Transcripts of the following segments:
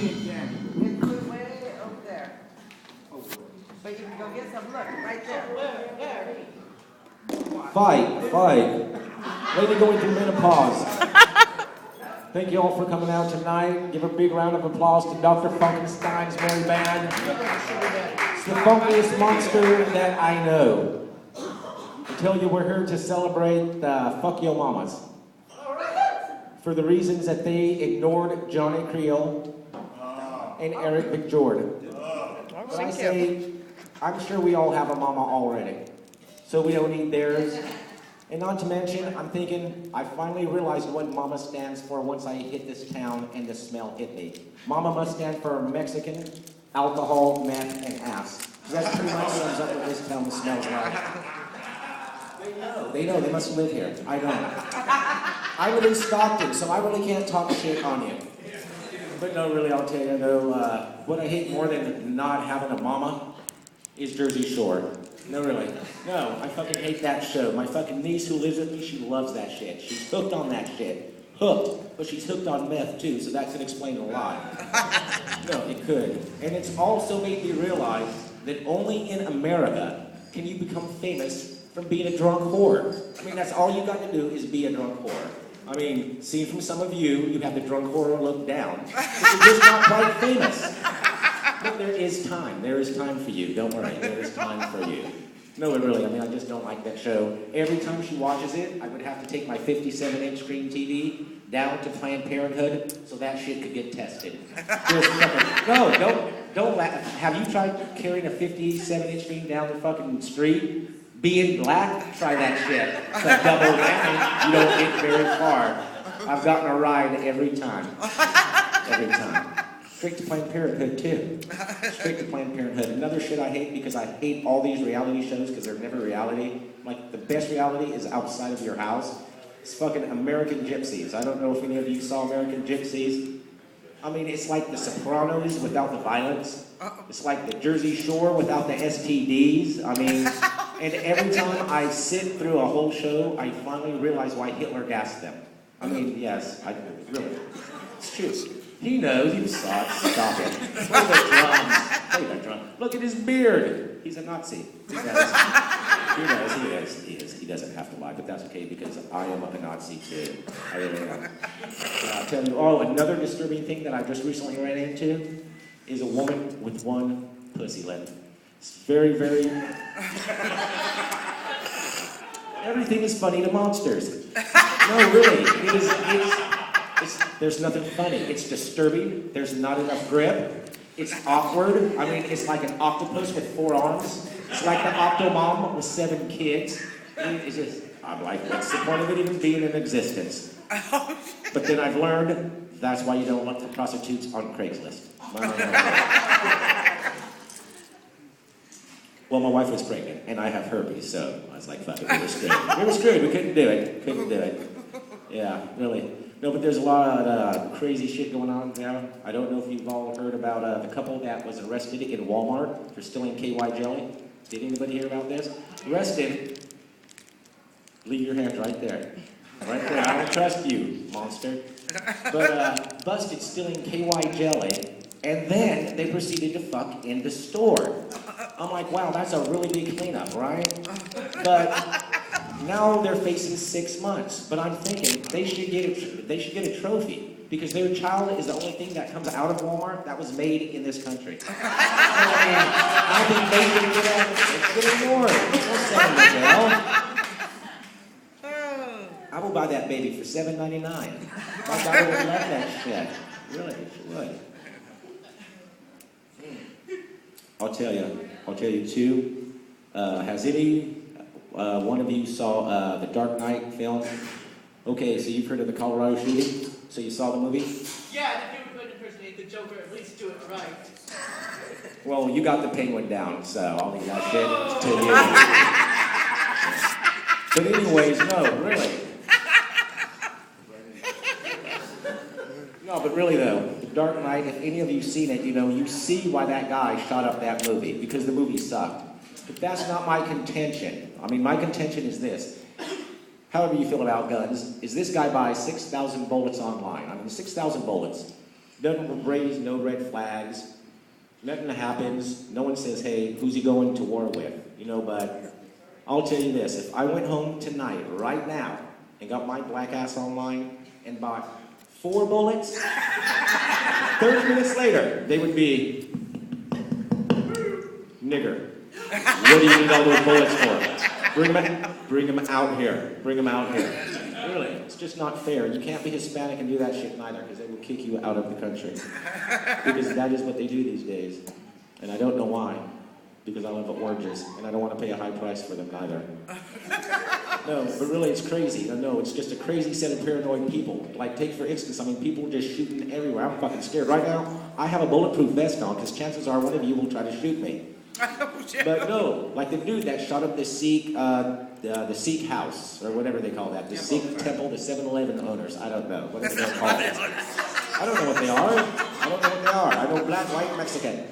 It's way over there. But you can go get some. Look, right there. Fight. Lady going through menopause. Thank you all for coming out tonight. Give a big round of applause to Dr. Funkenstein's merry band. It's the funkiest monster that I know. I tell you, we're here to celebrate Fuck Yo Mamas. For the reasons that they ignored Johnny Creel and Eric McJordan. But I say, I'm sure we all have a mama already, so we don't need theirs. And not to mention, I'm thinking, I finally realized what mama stands for once I hit this town and the smell hit me. Mama must stand for Mexican, alcohol, meth, and ass. So that's pretty much sums up what this town smells like. They know, they must live here. I don't. I live in Stockton, so I really can't talk shit on you. But no, really, I'll tell you though, what I hate more than not having a mama is Jersey Shore. No, really. No, I fucking hate that show. My fucking niece who lives with me, she loves that shit. She's hooked on that shit. Hooked. But she's hooked on meth too, so that could explain a lot. No, it could. And it's also made me realize that only in America can you become famous from being a drunk whore. I mean, that's all you got to do is be a drunk whore. I mean, seen from some of you, you have the drunk whore look down. But you're just not quite famous. But there is time. There is time for you. Don't worry. There is time for you. No, really. I mean, I just don't like that show. Every time she watches it, I would have to take my 57-inch screen TV down to Planned Parenthood so that shit could get tested. No, don't laugh. Have you tried carrying a 57-inch screen down the fucking street? Being black? Try that shit. It's a double whammy. You don't get very far. I've gotten a ride every time. Every time. Straight to Planned Parenthood, too. Straight to Planned Parenthood. Another shit I hate, because I hate all these reality shows because they're never reality. Like, the best reality is outside of your house. It's fucking American Gypsies. I don't know if any of you saw American Gypsies. I mean, it's like The Sopranos without the violence. It's like the Jersey Shore without the STDs. I mean, and every time I sit through a whole show, I finally realize why Hitler gassed them. I mean, yes, really. It's true. He knows. He saw it. Stop it. Play the drums. Play the drum. Look at his beard. He's a Nazi. He knows. He is. He doesn't have to lie, but that's okay because I am a Nazi too. I really am. I'll tell you. Oh, another disturbing thing that I just recently ran into is a woman with one pussy lip. It's very, very. Everything is funny to monsters. No, really. There's nothing funny. It's disturbing. There's not enough grip. It's awkward. I mean, it's like an octopus with 4 arms. It's like the Octomom with 7 kids. I mean, it's just, I'm like, what's the point of it even being in existence? But then I've learned that's why you don't look for prostitutes on Craigslist. Well, my wife was pregnant, and I have herpes, so I was like, fuck it, we were screwed. We were screwed. We couldn't do it. Couldn't do it. Yeah, really. No, but there's a lot of crazy shit going on now. I don't know if you've all heard about the couple that was arrested in Walmart for stealing KY jelly. Did anybody hear about this? Arrested. Leave your hands right there. Right there. I don't trust you, monster. But busted stealing KY jelly, and then they proceeded to fuck in the store. I'm like, wow, that's a really big cleanup, right? But now they're facing 6 months, but I'm thinking they should get a trophy because their child is the only thing that comes out of Walmart that was made in this country. I think they should get an award. Don't send them to jail. I will buy that baby for $7.99. My daughter would love that shit. Really, she would. I'll tell you too. Has any one of you saw the Dark Knight film? Okay, so you've heard of the Colorado shooting? So you saw the movie? Yeah, and if you were going to impersonate the Joker, at least do it right. Well, you got the Penguin down, so I'll leave that shit to you. But anyways, no, really. No, but really though, The Dark Knight, if any of you seen it, you see why that guy shot up that movie, because the movie sucked. But that's not my contention. I mean, my contention is this. However you feel about guns, is this guy buys 6,000 bullets online. I mean, 6,000 bullets. Doesn't raise no red flags. Nothing happens. No one says, hey, who's he going to war with? You know, but I'll tell you this. If I went home tonight, right now, and got my black ass online and bought 4 bullets, 30 minutes later, they would be, nigger. What do you need all those bullets for? Bring them out here. Bring them out here. Really, it's just not fair. You can't be Hispanic and do that shit neither, because they will kick you out of the country. Because that is what they do these days. And I don't know why. Because I love oranges, and I don't want to pay a high price for them neither. No, but really it's crazy. No, it's just a crazy set of paranoid people. Like, take for instance, I mean, people just shooting everywhere. I'm fucking scared. Right now, I have a bulletproof vest on, because chances are one of you will try to shoot me. But no, like the dude that shot up the Sikh house, or whatever they call that, the Sikh temple, the 7-Eleven owners. I don't know. What are they called? I don't know what they are. I know black, white, Mexican.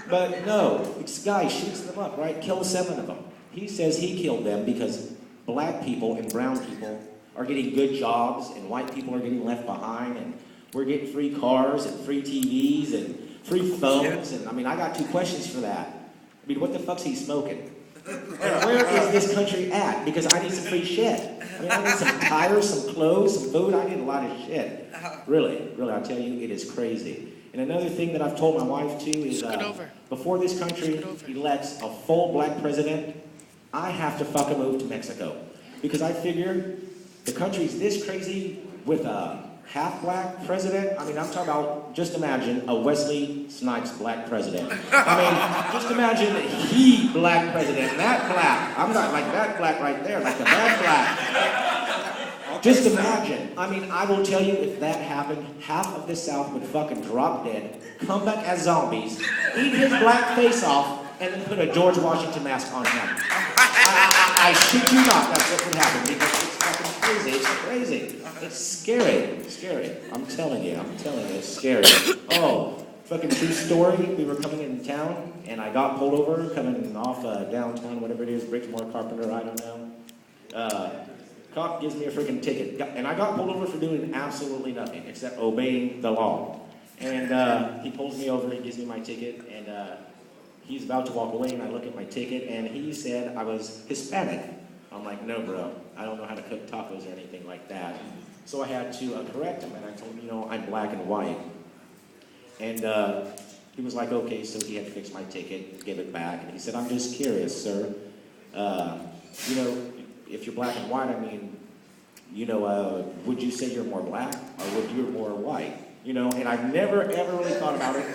But no, this guy shoots them up, right? Kills 7 of them. He says he killed them because black people and brown people are getting good jobs, and white people are getting left behind, and we're getting free cars and free TVs and free phones. And I mean, I got 2 questions for that. I mean, what the fuck's he smoking? And where is this country at? Because I need some free shit. I mean, I need some tires, some clothes, some food. I need a lot of shit. Really, I tell you, it is crazy. And another thing that I've told my wife too is before this country elects a full black president, I have to fucking move to Mexico. Because I figure the country's this crazy with a half-black president. I mean, I'm talking about, just imagine a Wesley Snipes black president. I mean, just imagine he black president, that black. I'm not like that black right there, like the bad black. Just imagine. I mean, I will tell you, if that happened, half of the South would fucking drop dead, come back as zombies, eat his black face off, and then put a George Washington mask on him. I shit you not, that's what would happen, because it's fucking crazy, it's crazy. It's scary. I'm telling you, it's scary. Oh, fucking true story, we were coming in town, and I got pulled over, coming off downtown, whatever it is, Bricksmore, Carpenter, I don't know. Cop gives me a freaking ticket, and I got pulled over for doing absolutely nothing, except obeying the law. And he pulls me over, he gives me my ticket, and he's about to walk away, and I look at my ticket, and he said I was Hispanic. I'm like, no, bro, I don't know how to cook tacos or anything like that. So I had to correct him, and I told him, you know, I'm black and white. And he was like, okay, so he had to fix my ticket, give it back, and he said, I'm just curious, sir. You know, if you're black and white, I mean, you know, would you say you're more black, or would you more white? You know, and I've never, ever really thought about it,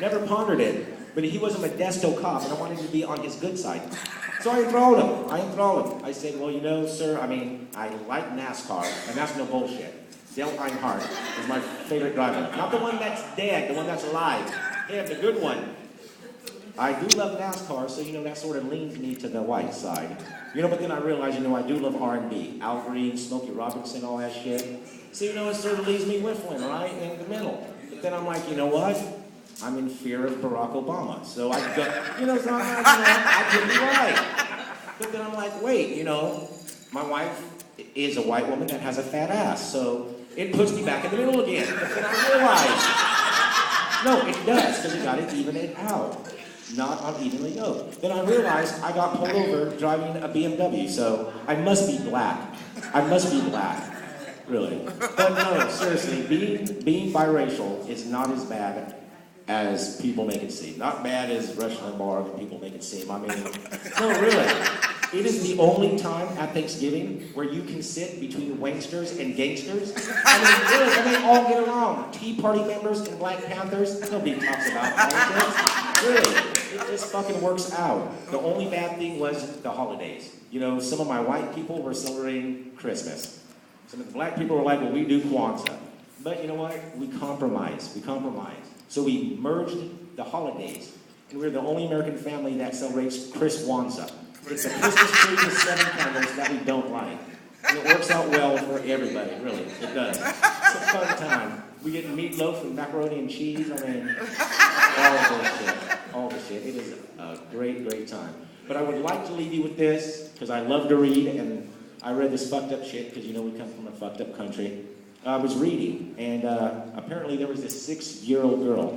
never pondered it. But he was a Modesto cop, and I wanted to be on his good side. So I enthralled him. I said, well, you know, sir, I mean, I like NASCAR, and that's no bullshit. Dale Earnhardt is my favorite driver. Not the one that's dead, the one that's alive. Yeah, the good one. I do love NASCAR, so, you know, that sort of leans me to the white side. You know, but then I realized, you know, I do love R&B. Al Green, Smokey Robinson, all that shit. So, you know, it sort of leaves me whiffling, right, in the middle. But then I'm like, you know what? I'm in fear of Barack Obama. So I go, you know, so I'm like, you know, I could be right. But then I'm like, wait, you know, my wife is a white woman that has a fat ass. So it puts me back in the middle again. But then I realized, no, it does, because you got to even it out. Not unevenly yoked. Then I realized I got pulled over driving a BMW, so I must be black. Really. But no, seriously, being biracial is not as bad as people make it seem. Not bad as Rush Limbaugh and people make it seem. I mean, no, really. It is the only time at Thanksgiving where you can sit between wanksters and gangsters. I mean, really, and they all get along. Tea Party members and Black Panthers, nobody talks about politics. Really, it just fucking works out. The only bad thing was the holidays. You know, some of my white people were celebrating Christmas. Some of the black people were like, well, we do Kwanzaa. But you know what? We compromise. So we merged the holidays. And we're the only American family that celebrates Chris Kwanzaa. It's a Christmas tree with 7 candles that we don't like. And it works out well for everybody, really. It does. It's a fun time. We get meatloaf and macaroni and cheese. I mean, all the shit. It is a great, great time. But I would like to leave you with this, because I love to read, and I read this fucked up shit, because you know we come from a fucked up country. I was reading, and apparently there was this 6-year-old girl